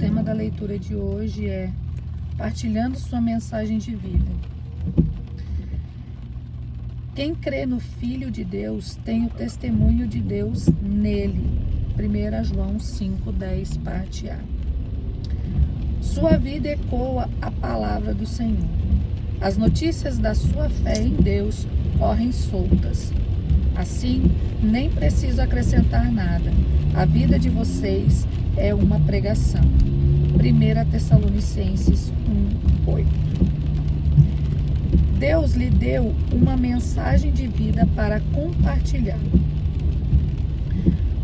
tema da leitura de hoje é partilhando sua mensagem de vida. Quem crê no Filho de Deus tem o testemunho de Deus nele. 1 João 5,10, parte A. Sua vida ecoa a palavra do Senhor. As notícias da sua fé em Deus correm soltas. Assim, nem preciso acrescentar nada. A vida de vocês é uma pregação. 1 Tessalonicenses 1:8. Deus lhe deu uma mensagem de vida para compartilhar.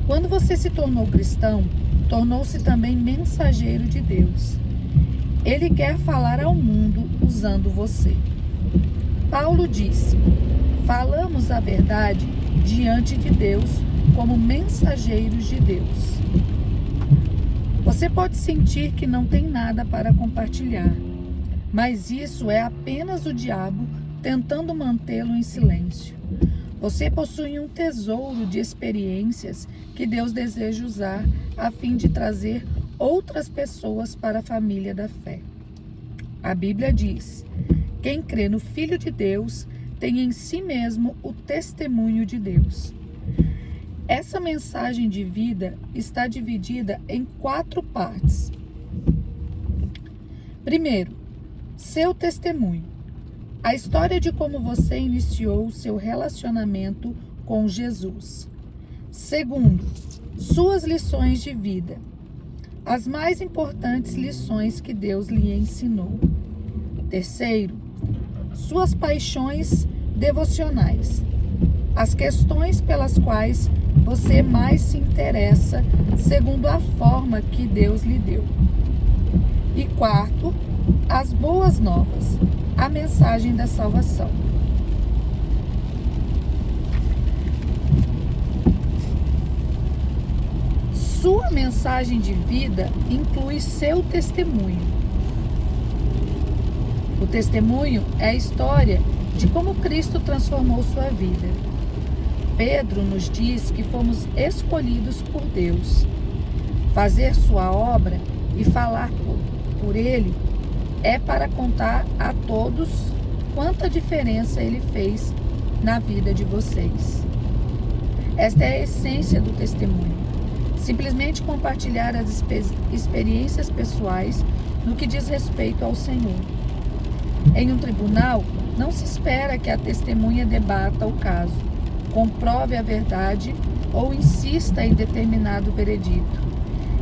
Quando você se tornou cristão, tornou-se também mensageiro de Deus. Ele quer falar ao mundo usando você. Paulo disse: falamos a verdade diante de Deus como mensageiros de Deus. Você pode sentir que não tem nada para compartilhar, mas isso é apenas o diabo tentando mantê-lo em silêncio. Você possui um tesouro de experiências que Deus deseja usar a fim de trazer outras pessoas para a família da fé. A Bíblia diz: quem crê no Filho de Deus tem em si mesmo o testemunho de Deus. Essa mensagem de vida está dividida em 4 partes. Primeiro, seu testemunho. A história de como você iniciou o seu relacionamento com Jesus. Segundo, suas lições de vida. As mais importantes lições que Deus lhe ensinou. Terceiro, suas paixões devocionais. As questões pelas quais você mais se interessa segundo a forma que Deus lhe deu. E quarto, as boas novas, a mensagem da salvação. Sua mensagem de vida inclui seu testemunho. O testemunho é a história de como Cristo transformou sua vida. Pedro nos diz que fomos escolhidos por Deus. Fazer sua obra e falar por Ele é para contar a todos quanta diferença Ele fez na vida de vocês. Esta é a essência do testemunho. Simplesmente compartilhar as experiências pessoais no que diz respeito ao Senhor. Em um tribunal, não se espera que a testemunha debata o caso, comprove a verdade ou insista em determinado veredito.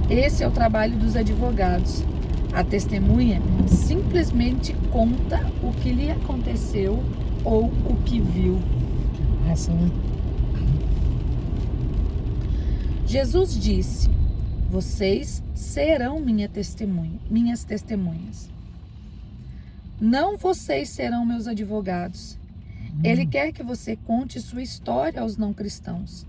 Esse é o trabalho dos advogados. A testemunha simplesmente conta o que lhe aconteceu ou o que viu. Jesus disse: vocês serão minhas testemunhas. Não vocês serão meus advogados. Ele quer que você conte sua história aos não cristãos.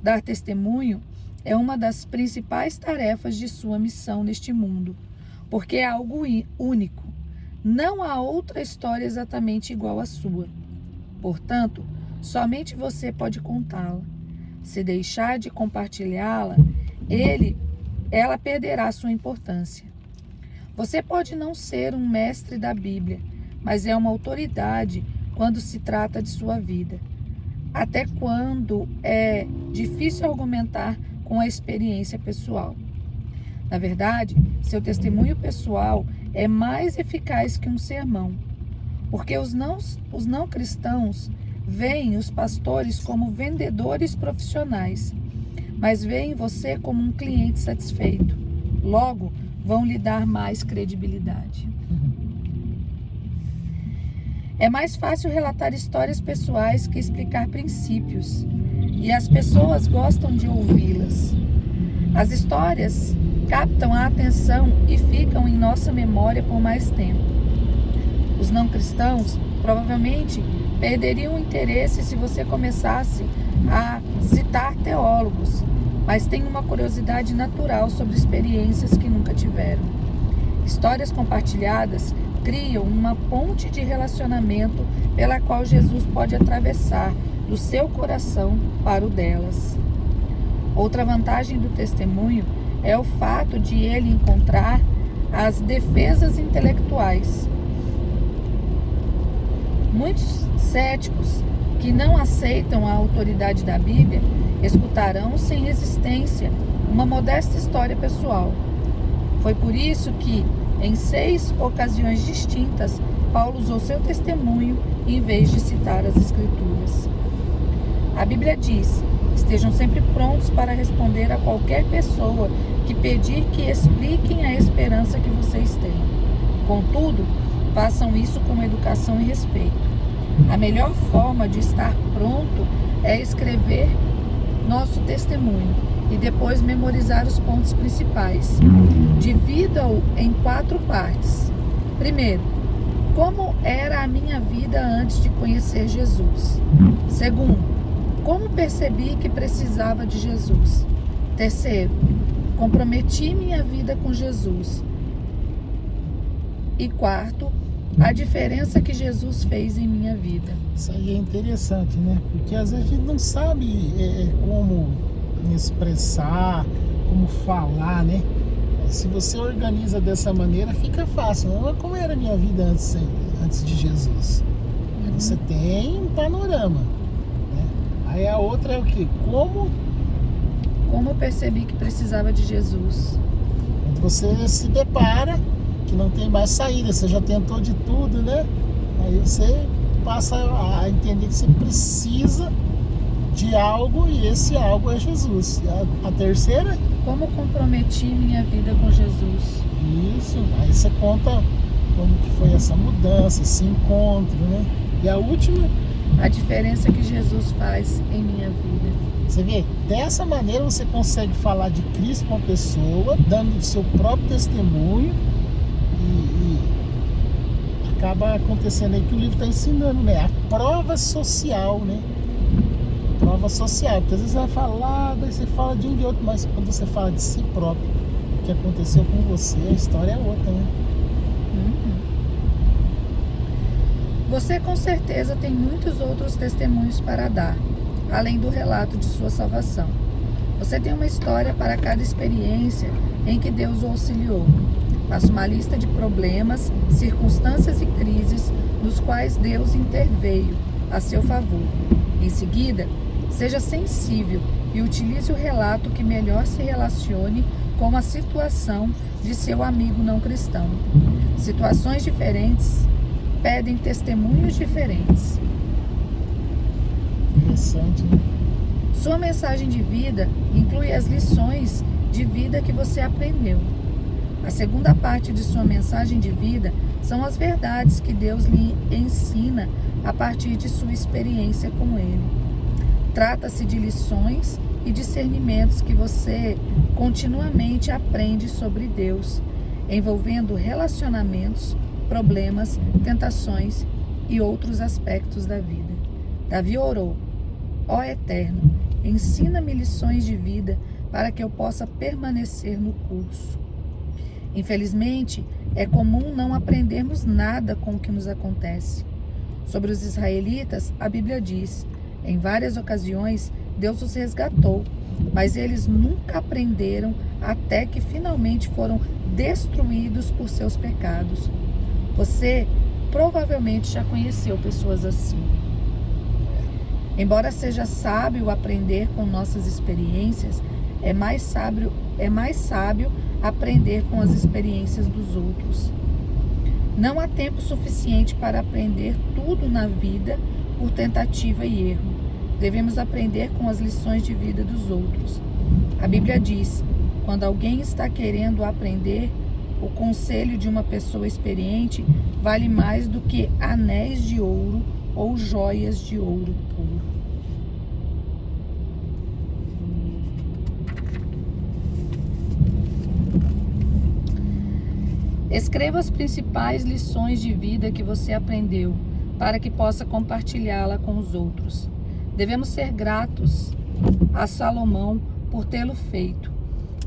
Dar testemunho é uma das principais tarefas de sua missão neste mundo, porque é algo único. Não há outra história exatamente igual à sua. Portanto, somente você pode contá-la. Se deixar de compartilhá-la, ela perderá sua importância. Você pode não ser um mestre da Bíblia, mas é uma autoridade quando se trata de sua vida. Até quando é difícil argumentar com a experiência pessoal. Na verdade, seu testemunho pessoal é mais eficaz que um sermão, porque os não cristãos veem os pastores como vendedores profissionais, mas veem você como um cliente satisfeito. Logo, vão lhe dar mais credibilidade. É mais fácil relatar histórias pessoais que explicar princípios, e as pessoas gostam de ouvi-las. As histórias captam a atenção e ficam em nossa memória por mais tempo. Os não cristãos provavelmente perderiam o interesse se você começasse a citar teólogos, mas têm uma curiosidade natural sobre experiências que nunca tiveram. Histórias compartilhadas criam uma ponte de relacionamento pela qual Jesus pode atravessar do seu coração para o delas. Outra vantagem do testemunho é o fato de ele encontrar as defesas intelectuais. Muitos céticos que não aceitam a autoridade da Bíblia escutarão sem resistência uma modesta história pessoal. Foi por isso que, em 6 ocasiões distintas, Paulo usou seu testemunho em vez de citar as Escrituras. A Bíblia diz: estejam sempre prontos para responder a qualquer pessoa que pedir que expliquem a esperança que vocês têm. Contudo, façam isso com educação e respeito. A melhor forma de estar pronto é escrever nosso testemunho e depois memorizar os pontos principais. Divida-o em 4 partes. Primeiro, como era a minha vida antes de conhecer Jesus. Segundo, como percebi que precisava de Jesus. Terceiro, comprometi minha vida com Jesus. E quarto, a diferença que Jesus fez em minha vida. Isso aí é interessante, né? Porque às vezes a gente não sabe como expressar, como falar, né? Se você organiza dessa maneira, fica fácil. Mas como era a minha vida antes de Jesus? Você tem um panorama, né? Aí a outra é o quê? Como eu percebi que precisava de Jesus. Quando você se depara que não tem mais saída, você já tentou de tudo, né? Aí você passa a entender que você precisa de algo e esse algo é Jesus. A terceira? Como comprometi minha vida com Jesus. Isso, aí você conta como que foi essa mudança, esse encontro, né? E a última? A diferença que Jesus faz em minha vida. Você vê, dessa maneira você consegue falar de Cristo com a pessoa, dando o seu próprio testemunho e acaba acontecendo aí que o livro está ensinando, né? A prova social, né? Prova social, porque às vezes você vai falar, daí você fala de um de outro, mas quando você fala de si próprio, o que aconteceu com você, a história é outra, né? Você com certeza tem muitos outros testemunhos para dar, além do relato de sua salvação. Você tem uma história para cada experiência em que Deus o auxiliou. Faça uma lista de problemas, circunstâncias e crises nos quais Deus interveio a seu favor. Em seguida, seja sensível e utilize o relato que melhor se relacione com a situação de seu amigo não cristão. Situações diferentes pedem testemunhos diferentes. Interessante, né? Sua mensagem de vida inclui as lições de vida que você aprendeu. A segunda parte de sua mensagem de vida são as verdades que Deus lhe ensina a partir de sua experiência com Ele. Trata-se de lições e discernimentos que você continuamente aprende sobre Deus, envolvendo relacionamentos, problemas, tentações e outros aspectos da vida. Davi orou: ó Eterno, ensina-me lições de vida para que eu possa permanecer no curso. Infelizmente, é comum não aprendermos nada com o que nos acontece. Sobre os israelitas, a Bíblia diz: em várias ocasiões, Deus os resgatou, mas eles nunca aprenderam até que finalmente foram destruídos por seus pecados. Você provavelmente já conheceu pessoas assim. Embora seja sábio aprender com nossas experiências, é mais sábio aprender com as experiências dos outros. Não há tempo suficiente para aprender tudo na vida por tentativa e erro. Devemos aprender com as lições de vida dos outros. A Bíblia diz: quando alguém está querendo aprender, o conselho de uma pessoa experiente vale mais do que anéis de ouro ou joias de ouro puro. Escreva as principais lições de vida que você aprendeu, para que possa compartilhá-la com os outros. Devemos ser gratos a Salomão por tê-lo feito,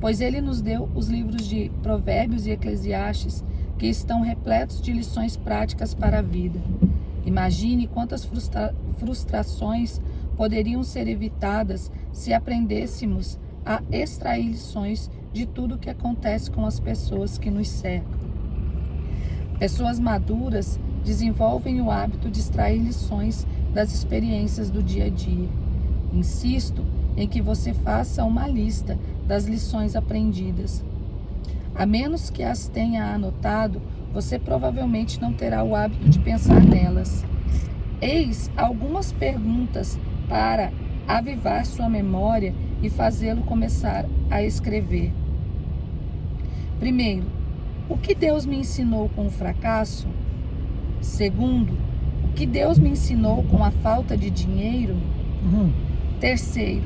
pois ele nos deu os livros de Provérbios e Eclesiastes, que estão repletos de lições práticas para a vida. Imagine quantas frustrações poderiam ser evitadas se aprendêssemos a extrair lições de tudo o que acontece com as pessoas que nos cercam. Pessoas maduras desenvolvem o hábito de extrair lições das experiências do dia a dia. Insisto em que você faça uma lista das lições aprendidas. A menos que as tenha anotado, você provavelmente não terá o hábito de pensar nelas. Eis algumas perguntas para avivar sua memória e fazê-lo começar a escrever. Primeiro, o que Deus me ensinou com o fracasso? Segundo, o que Deus me ensinou com a falta de dinheiro? Terceiro,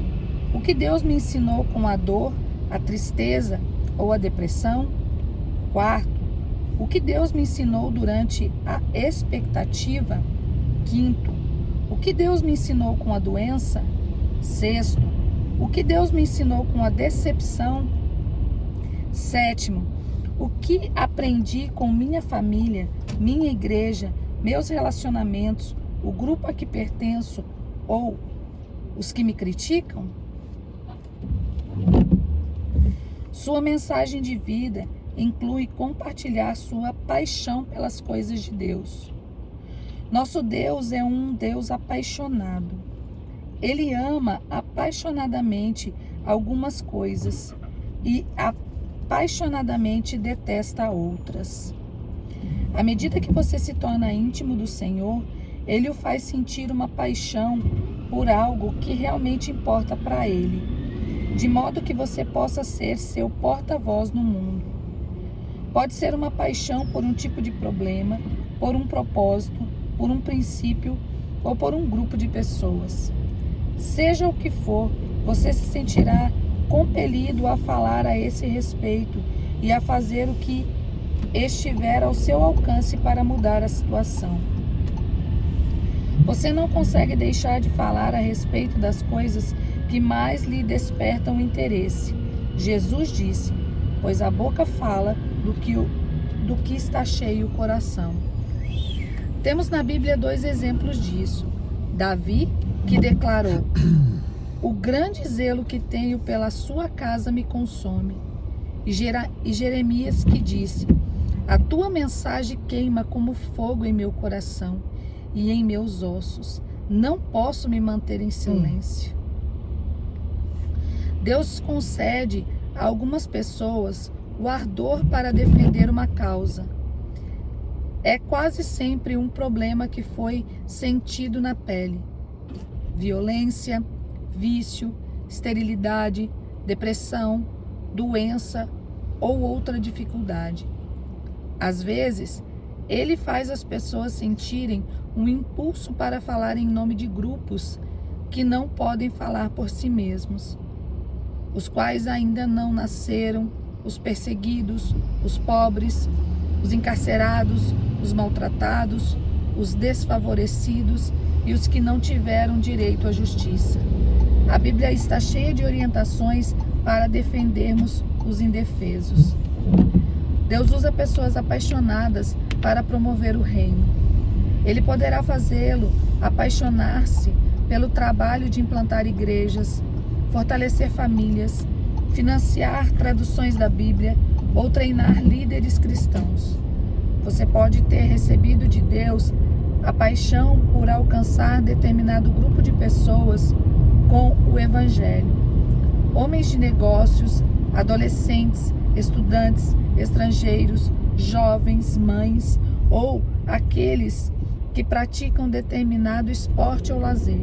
o que Deus me ensinou com a dor, a tristeza ou a depressão? Quarto, o que Deus me ensinou durante a expectativa? Quinto, o que Deus me ensinou com a doença? Sexto, o que Deus me ensinou com a decepção? Sétimo, o que aprendi com minha família, minha igreja, meus relacionamentos, o grupo a que pertenço ou os que me criticam? Sua mensagem de vida inclui compartilhar sua paixão pelas coisas de Deus. Nosso Deus é um Deus apaixonado. Ele ama apaixonadamente algumas coisas e apaixonadamente detesta outras. À medida que você se torna íntimo do Senhor, Ele o faz sentir uma paixão por algo que realmente importa para Ele, de modo que você possa ser seu porta-voz no mundo. Pode ser uma paixão por um tipo de problema, por um propósito, por um princípio ou por um grupo de pessoas. Seja o que for, você se sentirá compelido a falar a esse respeito e a fazer o que estiver ao seu alcance para mudar a situação. Você não consegue deixar de falar a respeito das coisas que mais lhe despertam interesse. Jesus disse, pois a boca fala do que está cheio o coração. Temos na Bíblia 2 exemplos disso. Davi, que declarou, o grande zelo que tenho pela sua casa me consome. E Jeremias, que disse, a tua mensagem queima como fogo em meu coração e em meus ossos. Não posso me manter em silêncio. Deus concede a algumas pessoas o ardor para defender uma causa. É quase sempre um problema que foi sentido na pele. Violência, vício, esterilidade, depressão, doença ou outra dificuldade. Às vezes, ele faz as pessoas sentirem um impulso para falar em nome de grupos que não podem falar por si mesmos, os quais ainda não nasceram, os perseguidos, os pobres, os encarcerados, os maltratados, os desfavorecidos e os que não tiveram direito à justiça. A Bíblia está cheia de orientações para defendermos os indefesos. Deus usa pessoas apaixonadas para promover o reino. Ele poderá fazê-lo apaixonar-se pelo trabalho de implantar igrejas, fortalecer famílias, financiar traduções da Bíblia ou treinar líderes cristãos. Você pode ter recebido de Deus a paixão por alcançar determinado grupo de pessoas com o Evangelho. Homens de negócios, adolescentes, estudantes, estrangeiros, jovens, mães ou aqueles que praticam determinado esporte ou lazer.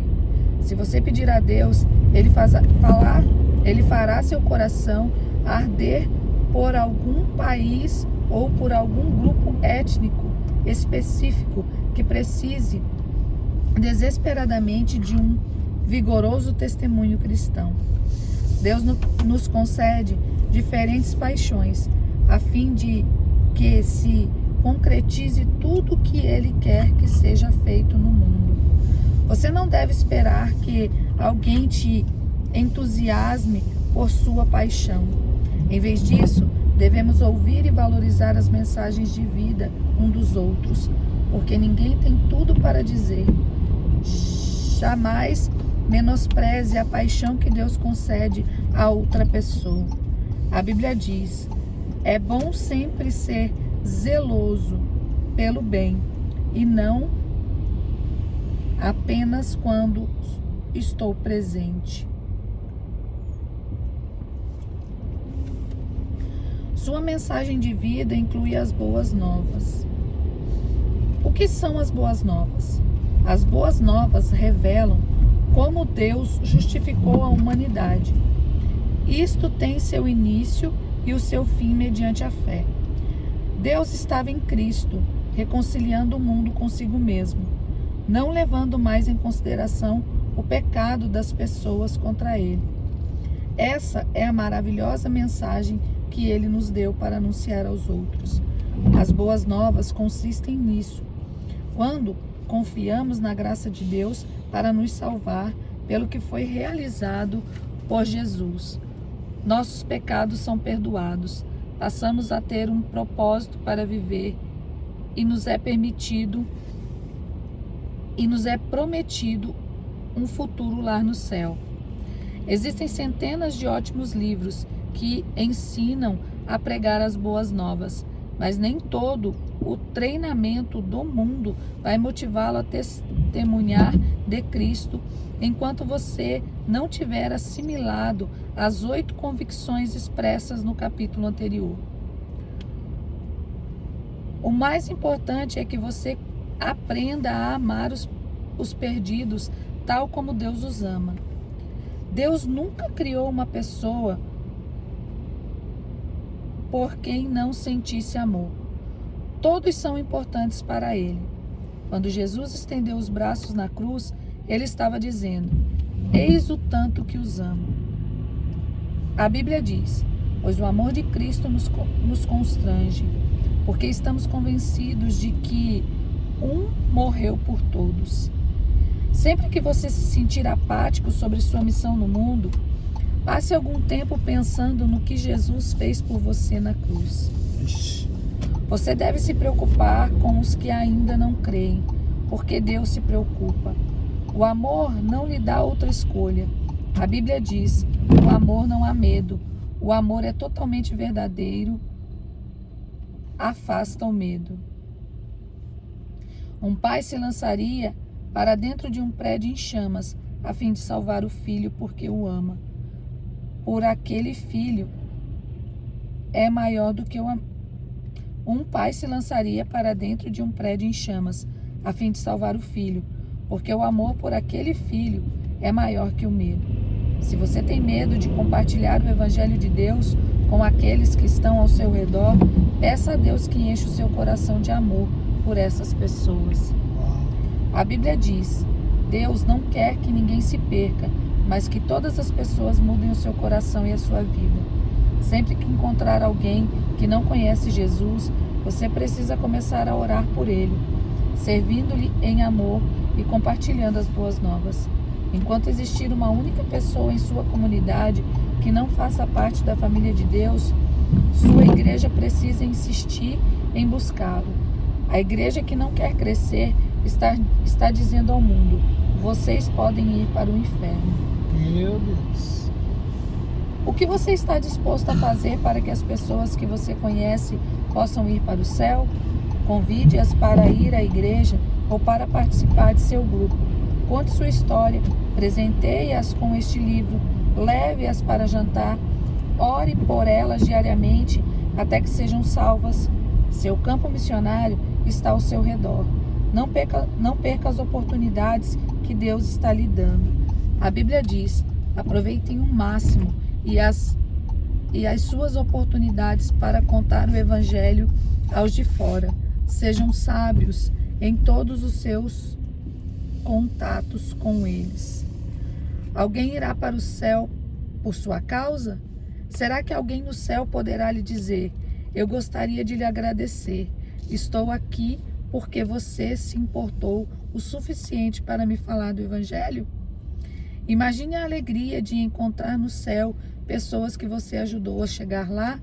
Se você pedir a Deus, Ele fará seu coração arder por algum país ou por algum grupo étnico específico que precise desesperadamente de um vigoroso testemunho cristão. Deus nos concede diferentes paixões, a fim de que se concretize tudo o que Ele quer que seja feito no mundo. Você não deve esperar que alguém te entusiasme por sua paixão. Em vez disso, devemos ouvir e valorizar as mensagens de vida um dos outros, porque ninguém tem tudo para dizer. Jamais menospreze a paixão que Deus concede a outra pessoa. A Bíblia diz: é bom sempre ser zeloso pelo bem e não apenas quando estou presente. Sua mensagem de vida inclui as boas novas. O que são as boas novas? As boas novas revelam como Deus justificou a humanidade. Isto tem seu início e o seu fim mediante a fé. Deus estava em Cristo, reconciliando o mundo consigo mesmo, não levando mais em consideração o pecado das pessoas contra ele. Essa é a maravilhosa mensagem que ele nos deu para anunciar aos outros. As boas novas consistem nisso. Quando confiamos na graça de Deus para nos salvar pelo que foi realizado por Jesus, nossos pecados são perdoados, passamos a ter um propósito para viver e nos é prometido um futuro lá no céu. Existem centenas de ótimos livros que ensinam a pregar as boas novas, mas nem todo o treinamento do mundo vai motivá-lo a testemunhar de Cristo enquanto você não tiver assimilado as 8 convicções expressas no capítulo anterior. O mais importante é que você aprenda a amar os perdidos tal como Deus os ama. Deus nunca criou uma pessoa por quem não sentisse amor. Todos são importantes para ele. Quando Jesus estendeu os braços na cruz, ele estava dizendo: eis o tanto que os amo. A Bíblia diz: pois o amor de Cristo nos constrange, porque estamos convencidos de que um morreu por todos. Sempre que você se sentir apático sobre sua missão no mundo, passe algum tempo pensando no que Jesus fez por você na cruz. Você deve se preocupar com os que ainda não creem, porque Deus se preocupa. O amor não lhe dá outra escolha. A Bíblia diz: o amor não há medo. O amor é totalmente verdadeiro, afasta o medo. Um pai se lançaria para dentro de um prédio em chamas, a fim de salvar o filho porque o ama. Por aquele filho é maior do que um pai se lançaria para dentro de um prédio em chamas, a fim de salvar o filho, porque o amor por aquele filho é maior que o medo. Se você tem medo de compartilhar o Evangelho de Deus com aqueles que estão ao seu redor, peça a Deus que enche o seu coração de amor por essas pessoas. A Bíblia diz: Deus não quer que ninguém se perca, mas que todas as pessoas mudem o seu coração e a sua vida. Sempre que encontrar alguém que não conhece Jesus, você precisa começar a orar por ele, servindo-lhe em amor e compartilhando as boas novas. Enquanto existir uma única pessoa em sua comunidade que não faça parte da família de Deus, sua igreja precisa insistir em buscá-lo. A igreja que não quer crescer está dizendo ao mundo: vocês podem ir para o inferno. Meu Deus. O que você está disposto a fazer para que as pessoas que você conhece possam ir para o céu? Convide-as para ir à igreja ou para participar de seu grupo. Conte sua história, presenteie-as com este livro, leve-as para jantar, ore por elas diariamente até que sejam salvas. Seu campo missionário está ao seu redor. Não perca as oportunidades que Deus está lhe dando. A Bíblia diz: aproveitem o máximo e as suas oportunidades para contar o Evangelho aos de fora. Sejam sábios em todos os seus contatos com eles. Alguém irá para o céu por sua causa? Será que alguém no céu poderá lhe dizer: eu gostaria de lhe agradecer, estou aqui porque você se importou o suficiente para me falar do Evangelho? Imagine a alegria de encontrar no céu pessoas que você ajudou a chegar lá.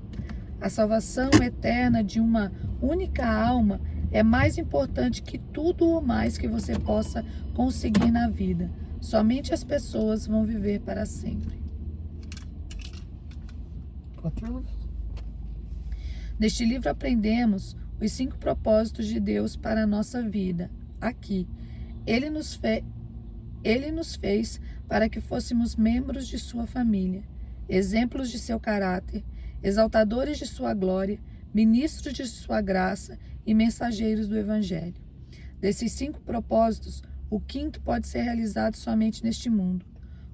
A salvação eterna de uma única alma é mais importante que tudo o mais que você possa conseguir na vida. Somente as pessoas vão viver para sempre. Pode terminar. Neste livro aprendemos os 5 propósitos de Deus para a nossa vida. Aqui, Ele nos fez para que fôssemos membros de sua família, exemplos de seu caráter, exaltadores de sua glória, ministros de sua graça e mensageiros do Evangelho. Desses 5 propósitos, o 5º pode ser realizado somente neste mundo.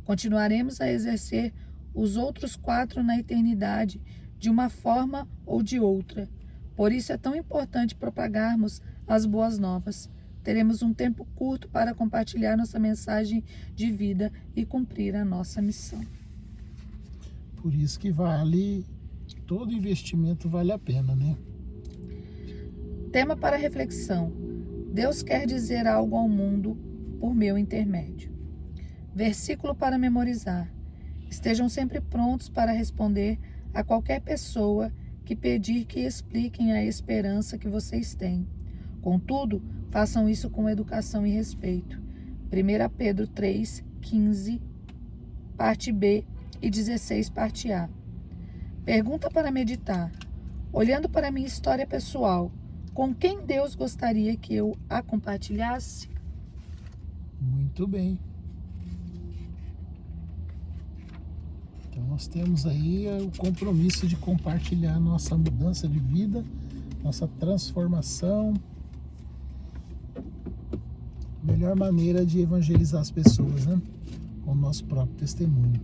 Continuaremos a exercer os outros 4 na eternidade, de uma forma ou de outra. Por isso é tão importante propagarmos as boas novas. Teremos um tempo curto para compartilhar nossa mensagem de vida e cumprir a nossa missão. Por isso que todo investimento vale a pena, né? Tema para reflexão. Deus quer dizer algo ao mundo por meu intermédio. Versículo para memorizar. Estejam sempre prontos para responder a qualquer pessoa que pedir que expliquem a esperança que vocês têm. Contudo, façam isso com educação e respeito. 1 Pedro 3, 15, parte B e 16, parte A. Pergunta para meditar. Olhando para minha história pessoal, com quem Deus gostaria que eu a compartilhasse? Muito bem. Então nós temos aí o compromisso de compartilhar nossa mudança de vida, nossa transformação. Melhor maneira de evangelizar as pessoas, né? Com o nosso próprio testemunho.